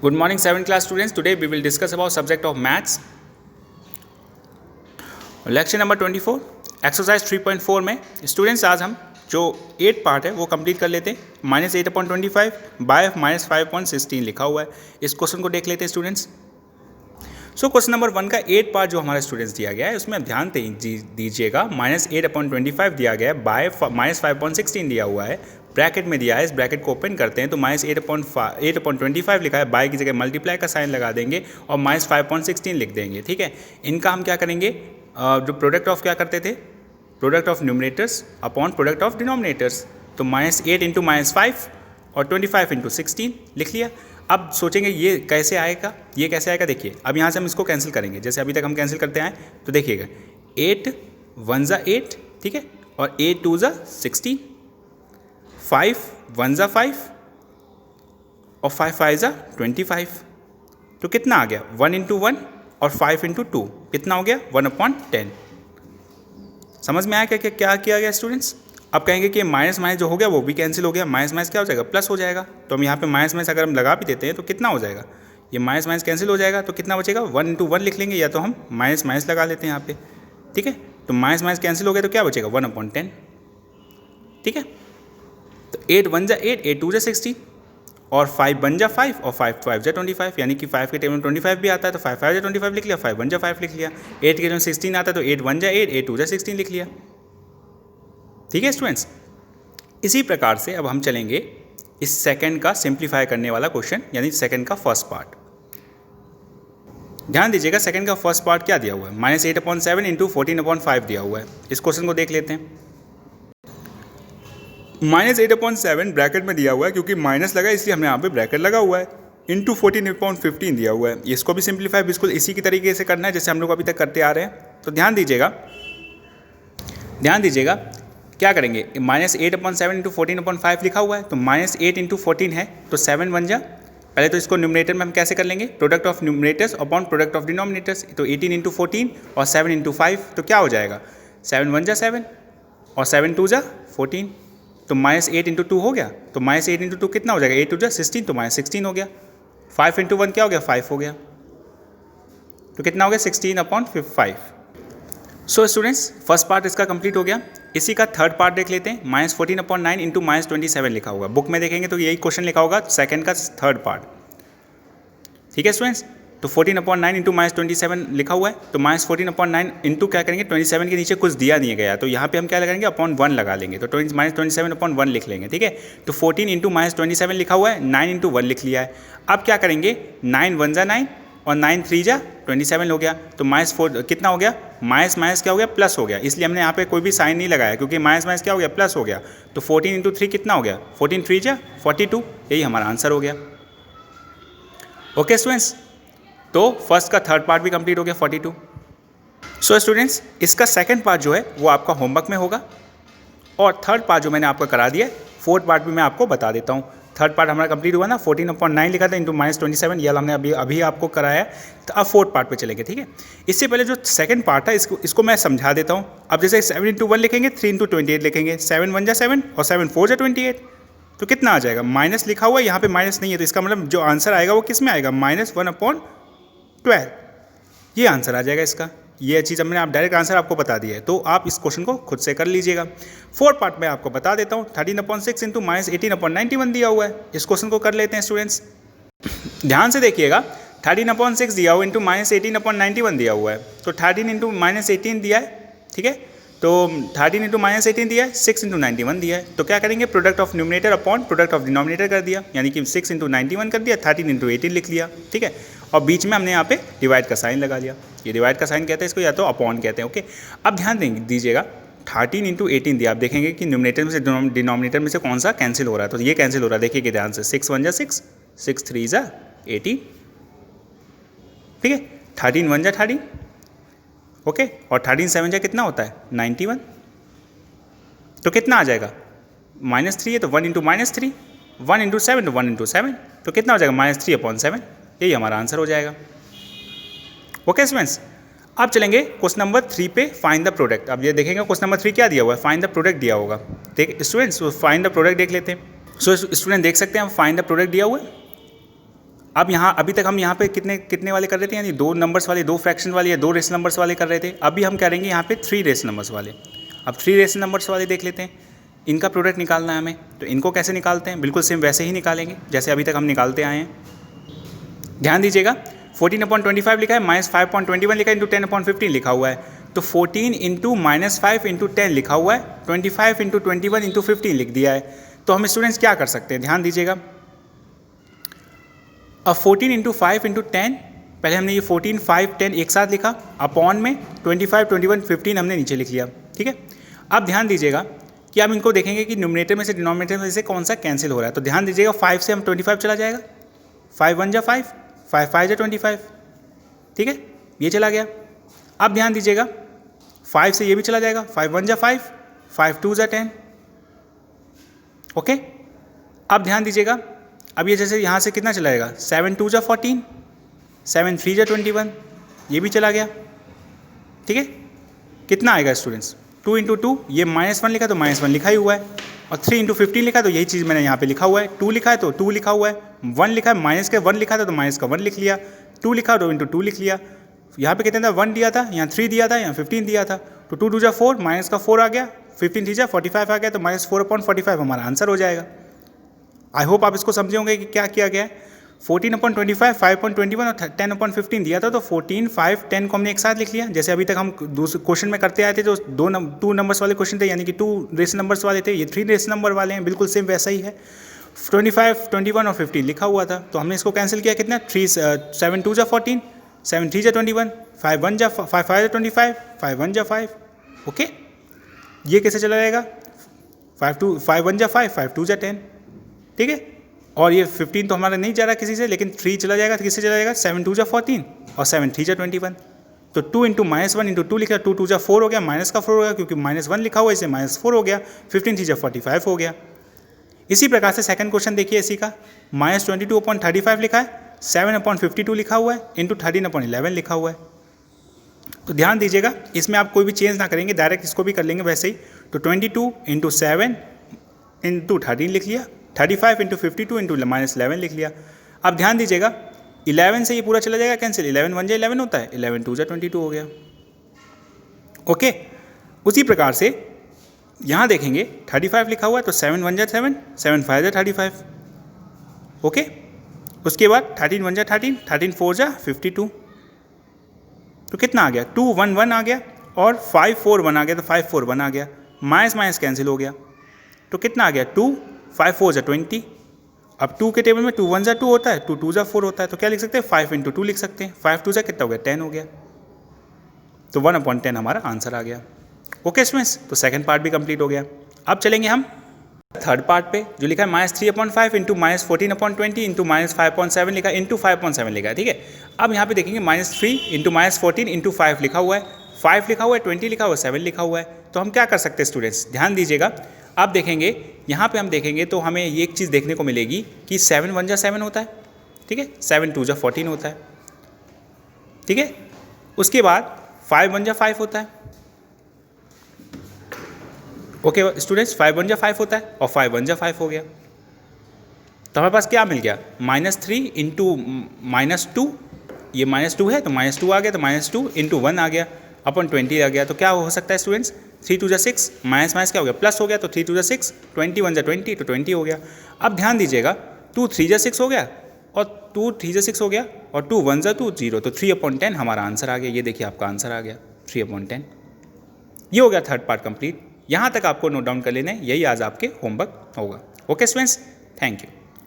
Good morning 7th class students. Today we will discuss about subject of maths. Lecture number 24 exercise 3.4 में students आज हम जो 8 part है वो कंप्लीट कर लेते हैं। -8/25 बाय -5/16 लिखा हुआ है। इस क्वेश्चन को देख लेते हैं स्टूडेंट्स। सो क्वेश्चन नंबर 1 का 8 पार्ट जो हमारे स्टूडेंट्स दिया गया है उसमें आप ध्यान दीजिएगा। -8/25 दिया गया है, बाय -5/16 दिया हुआ है, ब्रैकेट में दिया है। इस ब्रैकेट को ओपन करते हैं तो -8/25 लिखा है, बाय की जगह मल्टीप्लाई का साइन लगा देंगे और -5/16 लिख देंगे। ठीक है, इनका हम क्या करेंगे, जो प्रोडक्ट ऑफ क्या करते थे, product of numerators upon product of denominators. तो -8 इंटू -5 और 25 इंटू 16 लिख लिया। अब सोचेंगे ये कैसे आएगा, ये कैसे आएगा। देखिए अब यहाँ से हम इसको कैंसिल करेंगे, जैसे अभी तक हम कैंसिल करते आए। तो देखिएगा 8 1 ज़ा 8, ठीक है, और 8 2 ज़ा 16, 5 1 ज़ा 5 और 5 5 ज़ा 25। तो कितना आ गया, 1 इंटू 1 और 5 इंटू 2 कितना हो गया, 1/10। समझ में आया क्या किया गया स्टूडेंट्स। अब कहेंगे कि माइनस माइनस जो हो गया वो भी कैंसिल हो गया, माइनस माइनस क्या हो जाएगा, प्लस हो जाएगा। तो हम यहाँ पे माइनस माइनस अगर हम लगा भी देते हैं तो कितना हो जाएगा, ये माइनस माइनस कैंसिल हो जाएगा। तो कितना बचेगा, 1 इंटू 1 लिख लेंगे, या तो हम माइनस माइनस लगा लेते हैं यहाँ पे। ठीक है, तो माइनस माइनस कैंसिल हो गया तो क्या बचेगा, 1/10। ठीक है, तो 8 1 ज़ा 8, 8 2 ज़ा 16 और 5 1 ज़ा 5 और 5 5 ज़ा 25, यानी कि 5 के टेबल में 25 भी आता है तो 5 5 ज़ा 25 लिख लिया, 5 1 ज़ा 5 लिख लिया। 8 के टेबल में 16 आता है तो 8 1 ज़ा 8, 8 2 ज़ा 16 लिख लिया। ठीक है स्टूडेंट्स, इसी प्रकार से अब हम चलेंगे इस सेकंड का सिंप्लीफाई करने वाला क्वेश्चन, यानी सेकंड का फर्स्ट पार्ट। ध्यान दीजिएगा, सेकंड का फर्स्ट पार्ट क्या दिया हुआ है, -8/7 इंटू 14/5 दिया हुआ है। इस क्वेश्चन को देख लेते हैं। -8/7 ब्रैकेट में दिया हुआ है, क्योंकि माइनस लगा इसलिए हमने यहाँ पे ब्रैकेट लगा हुआ है, इंटू 14/15 दिया हुआ है। इसको भी सिंप्लीफाई बिल्कुल इसी की तरीके से करना है जैसे हम लोग अभी तक करते आ रहे हैं। तो ध्यान दीजिएगा क्या करेंगे, -8/7 इंटू 14/5 लिखा हुआ है, तो -8 इंटू 14 है तो 7 1 जा। पहले तो इसको न्यूमरेटर में हम कैसे कर लेंगे, product of numerators upon product of denominators. तो 18 इंटू 14 और 7 इंटू 5 तो क्या हो जाएगा, 7 1 जा 7 और 7 2 जा 14। तो -8 इंटू 2 हो गया, तो -8 इंटू 2 कितना हो जाएगा, 8 2 जा 16, तो -16 हो गया। 5 इंटू 1 क्या हो गया, 5 हो गया, तो कितना हो गया, 16/5। सो स्टूडेंट्स फर्स्ट पार्ट इसका कंप्लीट हो गया। इसी का थर्ड पार्ट देख लेते हैं। -14/9 इंटू -27 लिखा होगा, बुक में देखेंगे तो यही क्वेश्चन लिखा होगा, सेकंड का थर्ड पार्ट। ठीक है स्टूडेंट्स, तो 14/9 इंटू -27 लिखा हुआ है, तो -14/9 इंटू क्या करेंगे, 27 के नीचे कुछ दिया नहीं गया, तो यहाँ पे हम क्या लगाएंगे, अपॉन 1 लगा लेंगे, तो -27/1 लिख लेंगे। ठीक है, तो 14 इंटू -27 लिखा हुआ है, 9 इंटू 1 लिख लिया है। अब क्या करेंगे, 9 1 ज़ा 9 और 9 3 ज़ा 27 हो गया, तो -4 कितना हो गया, माइनस माइनस क्या हो गया, प्लस हो गया, इसलिए हमने यहाँ पे कोई भी साइन नहीं लगाया, क्योंकि माइनस माइनस क्या हो गया, प्लस हो गया। तो 14 इंटू 3 कितना हो गया, 14 3 जा 42, यही हमारा आंसर हो गया। ओके स्टूडेंट्स, तो फर्स्ट का थर्ड पार्ट भी कंप्लीट हो गया, 42। सो स्टूडेंट्स इसका सेकंड पार्ट जो है वो आपका होमवर्क में होगा, और थर्ड पार्ट जो मैंने आपको करा दिया है, फोर्थ पार्ट भी मैं आपको बता देता हूँ। थर्ड पार्ट हमारा कंप्लीट हुआ ना, 14/9 लिखा था इंटू -27, ये हमने अभी आपको कराया। तो अब फोर्थ पार्ट पे चलेंगे। ठीक है, इससे पहले जो सेकंड पार्ट है इसको मैं समझा देता हूँ। अब जैसे 7 इंटू 1 लिखेंगे, 3 इंटू 28 लिखेंगे, 7 1 जा 7 और 7 4 जा 28, तो कितना आ जाएगा, माइनस लिखा हुआ है, यहाँ पे माइनस नहीं है, तो इसका मतलब जो आंसर आएगा वो किस में आएगा, -1/12, ये आंसर आ जाएगा इसका। ये चीज़ हमने आप डायरेक्ट आंसर आपको बता दिया है, तो आप इस क्वेश्चन को खुद से कर लीजिएगा। फोर्थ पार्ट में आपको बता देता हूँ, 13/6 इंटू -18/91 दिया हुआ है। इस क्वेश्चन को कर लेते हैं स्टूडेंट्स। ध्यान से देखिएगा, 13/6 दिया हुआ इंटू -18/91 दिया हुआ है, तो 13 इंटू -18 दिया है। ठीक है, तो 13 इंटू -18 दिया है, 6 इंटू 91 दिया है, तो क्या करेंगे, product of numerator upon product of denominator कर दिया, यानी कि 6 इंटू 91 कर दिया, 13 इंटू 18 लिख लिया। ठीक है, और बीच में हमने यहाँ पे डिवाइड का साइन लगा लिया, ये डिवाइड का साइन कहते हैं इसको, या तो अपॉन कहते हैं। ओके, अब ध्यान दीजिएगा, 13 इंटू 18 दिया, आप देखेंगे कि न्यूमरेटर में से डिनोमिनेटर में से कौन सा कैंसिल हो रहा है, तो ये कैंसिल हो रहा है, देखिए ध्यान से, 6 1 जा 6, 6 3 जा 18। ठीक है, 13 1 जा 13, ओके, और 13 7 जा कितना होता है, 91, तो कितना आ जाएगा, -3 है तो 1 इंटू -3, 1 इंटू 7 तो 1 इंटू 7, तो कितना हो जाएगा, -3/7, यही हमारा आंसर हो जाएगा। ओके स्टूडेंट्स, अब चलेंगे क्वेश्चन नंबर 3 पे, फाइंड द प्रोडक्ट। अब ये देखेंगे क्वेश्चन नंबर 3 क्या दिया हुआ है, फाइंड द प्रोडक्ट दिया होगा। देख स्टूडेंट्स, फाइंड द प्रोडक्ट देख लेते हैं। सो स्टूडेंट देख सकते हैं फाइंड द प्रोडक्ट दिया हुआ है। अब यहाँ अभी तक हम यहाँ पे कितने वाले कर रहे थे, यानी 2 नंबर्स वाले, 2 फ्रैक्शन वाले या 2 रेशनल नंबर्स वाले कर रहे थे। अभी हम करेंगे यहाँ पे 3 रेशनल नंबर्स वाले। अब 3 रेशनल नंबर्स वाले देख लेते हैं, इनका प्रोडक्ट निकालना है हमें। तो इनको कैसे निकालते हैं, बिल्कुल सेम वैसे ही निकालेंगे जैसे अभी तक हम निकालते आए हैं। ध्यान दीजिएगा 14/25 लिखा है, -5.21 लिखा है, इंटू 10/15 लिखा हुआ है। तो 14 इंटू -5 इंटू 10 लिखा हुआ है, 25 इंटू 21 इंटू 15 लिख दिया है। तो हम स्टूडेंट्स क्या कर सकते हैं, ध्यान दीजिएगा। अब 14 इंटू 5 इंटू 10, पहले हमने ये 14, 5, 10 एक साथ लिखा, अपॉन में 25, 21, 15 हमने नीचे लिख लिया, ठीक है। अब ध्यान दीजिएगा कि अब इनको देखेंगे कि न्यूमरेटर में से डिनोमिनेटर में से कौन सा कैंसिल हो रहा है। तो ध्यान दीजिएगा 5 से हम 25 चला जाएगा, 5 1 जा 5, 5 5 जा 25, ठीक है, ये चला गया। अब ध्यान दीजिएगा 5 से ये भी चला जाएगा, 5 1 जा 5, 5 2 जा 10, ओके। अब ध्यान दीजिएगा, अब ये जैसे यहाँ से कितना चला जाएगा, 7 2 जा 14, 7 3 जा 21, ये भी चला गया, ठीक है। कितना आएगा स्टूडेंट्स, 2 इंटू 2, ये -1 लिखा तो -1 लिखा ही हुआ है, और 3 इंटू 15 लिखा तो यही चीज़ मैंने यहाँ पे लिखा हुआ है। 2 लिखा है तो 2 लिखा हुआ है, 1 लिखा है, माइनस का 1 लिखा था तो माइनस का 1 लिख लिया, 2 लिखा तो इंटू 2 लिख लिया। यहाँ पे कितना था, 1 दिया था, यहाँ 3 दिया था, यहाँ 15 दिया था, तो 2 2 जा 4, माइनस का 4 आ गया, 15 3 जा 45 आ गया, तो -4/45 हमारा आंसर हो जाएगा। आई होप आप इसको समझे होंगे कि क्या किया गया है। 14/25, 5/21 और 10/15 दिया था, तो 14, 5, 10 को हमने एक साथ लिख लिया, जैसे अभी तक हम दूसरे क्वेश्चन में करते आए थे, जो 2 नंबर्स वाले क्वेश्चन थे, यानी कि 2 रेशनल नंबर्स वाले थे, ये 3 रेशनल नंबर वाले हैं, बिल्कुल सेम वैसा ही है। 25, 21 और 15 लिखा हुआ था, तो हमने इसको कैंसिल किया, कितना 7 2 जा 14, 7 3 जा 21, 5 1 जा 5 5 जा 25, 5 1 जा 5, ओके। ये कैसे चला जाएगा, 5 1 जा 5, 5 2 जा 10, ठीक है। और ये 15 तो हमारा नहीं जा रहा किसी से, लेकिन 3 चला जाएगा, तो किससे चला जाएगा, 7 2 जा 14 और 7 3 जा 21, तो 2 इंटू -1 इंटू 2 लिखा, 2 2 जा 4 हो गया, माइनस का 4 हो गया, क्योंकि -1 लिखा हुआ है इसे -4 हो गया, 15 3 जा 45 हो गया। इसी प्रकार से सेकंड क्वेश्चन देखिए इसी का, -22/35 लिखा है, 7/52 लिखा हुआ है, इंटू 13/11 लिखा हुआ है। तो ध्यान दीजिएगा, इसमें आप कोई भी चेंज ना करेंगे, डायरेक्ट इसको भी कर लेंगे वैसे ही। तो 22 इंटू 7 इंटू 13 लिख लिया, 35 इंटू 52 इंटू -11 लिख लिया। अब ध्यान दीजिएगा 11 से ये पूरा चला जाएगा कैंसिल, 11 1 जा 11 होता है, 11 2 जा 22 हो गया, ओके। उसी प्रकार से यहाँ देखेंगे 35 लिखा हुआ है, तो 7 1 जा 7, 7 5 जा 35, ओके। उसके बाद 13 1 जा 13, 13 4 जा 52, तो कितना आ गया, 2 1 1 आ गया, और 5 4 1 आ गया, तो 5 4 1 आ गया, माइनस माइनस कैंसिल हो गया, तो कितना आ गया, 2 5 4 जा 20। अब 2 के टेबल में 2 1 जा 2 होता है, 2 2 जा 4 होता है, तो क्या लिख सकते हैं, 5 इंटू 2 लिख सकते हैं, 5 2 जा कितना हो गया, 10 हो गया, तो 1/10 हमारा आंसर आ गया, ओके स्टूडेंट्स। तो सेकंड पार्ट भी कंप्लीट हो गया। अब चलेंगे हम थर्ड पार्ट पे, जो लिखा है -3/5 इंटू -14/20 इंटू -5.7 लिखा है, इंटू 5.7 लिखा है, ठीक है। अब यहाँ पे देखेंगे -3 इंटू -14 इंटू 5 लिखा हुआ है, 5 लिखा हुआ है, 20 लिखा हुआ है, 7 लिखा हुआ है। तो हम क्या कर सकते हैं स्टूडेंट्स, ध्यान दीजिएगा। अब देखेंगे यहाँ पे हम देखेंगे तो हमें ये एक चीज़ देखने को मिलेगी कि 7 1 जा 7 होता है, ठीक है, 7 2 जा 14 होता है, ठीक है। उसके बाद 5 1 जा 5 होता है, ओके स्टूडेंट्स, 5 1 जा 5 होता है, और 5 1 जा 5 हो गया। तो हमारे पास क्या मिल गया, -3 इंटू -2, ये -2 है तो -2 आ गया, तो -2 इंटू 1 आ गया, अपन 20 आ गया। तो क्या हो सकता है स्टूडेंट्स, 3 2 जा 6, माइनस माइनस क्या हो गया, प्लस हो गया, तो 3 2 जा 6, 20 1 जा 20, तो 20 हो गया। अब ध्यान दीजिएगा 2 3 जा 6 हो गया, और 2 3 जा 6 हो गया, और 2 1 जा 2 0, तो 3/10 हमारा आंसर आ गया। ये देखिए आपका आंसर आ गया 3/10। ये हो गया थर्ड पार्ट कंप्लीट। यहाँ तक आपको नोट डाउन कर लेना है, यही आज आपके होमवर्क होगा। Okay students, thank you.